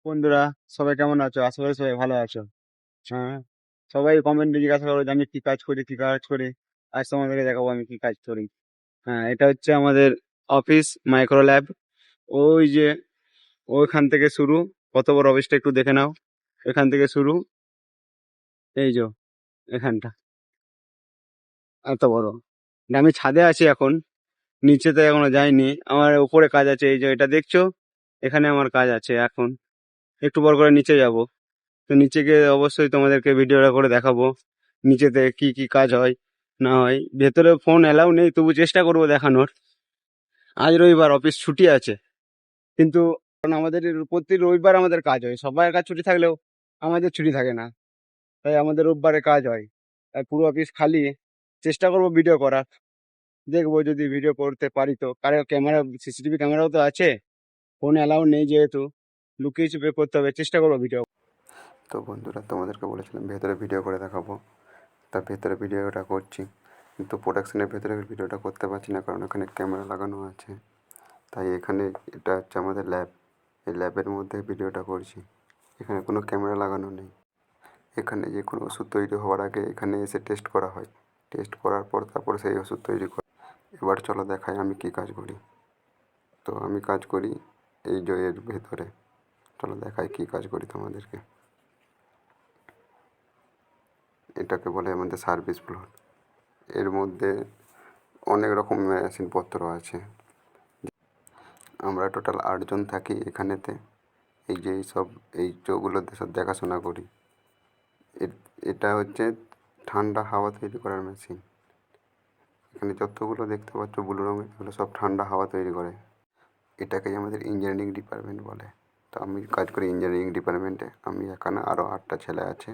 বন্ধুরা, সবাই কেমন আছো? আশা করি সবাই ভালো আছো। হ্যাঁ, সবাই কমেন্টে জিজ্ঞাসা করো যে আমি কি কাজ করি, কি কাজ করি। আজ তোমাদেরকে দেখাবো আমি কি কাজ করি। হ্যাঁ, এটা হচ্ছে আমাদের অফিস মাইক্রো ল্যাব। ওই যে ওইখান থেকে শুরু। কত বড় অফিসটা একটু দেখে নাও। এখান থেকে শুরু। এই যে এখানটা এত বড়। আমি ছাদে আছি এখন, নিচেতে এখনো যাইনি। আমার উপরে কাজ আছে, এই যে এটা দেখছো, এখানে আমার কাজ আছে এখন। একটু পর করে নিচে যাব। তো নিচে গিয়ে অবশ্যই তোমাদেরকে ভিডিওটা করে দেখাবো নিচেতে কি কি কাজ হয় না হয়। ভেতরে ফোন অ্যালাউ নেই, তবু চেষ্টা করবো দেখানোর। আজ রবিবার, অফিস ছুটি আছে, কিন্তু কারণ আমাদের প্রতি রবিবার আমাদের কাজ হয়। সবার কাজ ছুটি থাকলেও আমাদের ছুটি থাকে না, তাই আমাদের রোববারে কাজ হয়। তাই পুরো অফিস খালি। চেষ্টা করবো ভিডিও করার, দেখবো যদি ভিডিও করতে পারি তো। কারণ ক্যামেরা, সিসিটিভি ক্যামেরাও তো আছে। ফোন অ্যালাউ নেই যেহেতু, লুকিয়ে চুপে করতে হবে। চেষ্টা করবো ভিডিও। তো বন্ধুরা, তোমাদেরকে বলেছিলাম ভেতরে ভিডিও করে দেখাবো, তা ভেতরে ভিডিওটা করছি। কিন্তু প্রোডাকশনের ভেতরে ভিডিওটা করতে পারছি না, কারণ এখানে ক্যামেরা লাগানো আছে। তাই এখানে এটা হচ্ছে আমাদের ল্যাব। এই ল্যাবের মধ্যে ভিডিওটা করছি। এখানে কোনো ক্যামেরা লাগানো নেই। এখানে যে কোনো ওষুধ তৈরি হওয়ার আগে এখানে এসে টেস্ট করা হয়। টেস্ট করার পর তারপরে সেই ওষুধ তৈরি করে। এবার চলো দেখাই আমি কী কাজ করি। তো আমি কাজ করি এই যে এর ভেতরে। চলো দেখাই কী কাজ করি তোমাদেরকে। এটাকে বলে আমাদের সার্ভিস ফ্লোর। এর মধ্যে অনেক রকম মেশিনপত্র আছে। আমরা টোটাল 8 জন থাকি এখানেতে। এই যে সব এই যেগুলোতে সব দেখাশোনা করি। এটা হচ্ছে ঠান্ডা হাওয়া তৈরি করার মেশিন। এখানে যতগুলো দেখতে পাচ্ছ ব্লু রঙের, এগুলো সব ঠান্ডা হাওয়া তৈরি করে। এটাকেই আমাদের ইঞ্জিনিয়ারিং ডিপার্টমেন্ট বলে। তো আমি কাজ করি ইঞ্জিনিয়ারিং ডিপার্টমেন্টে। আমি এখানে আরও 8টা ছেলে আছে।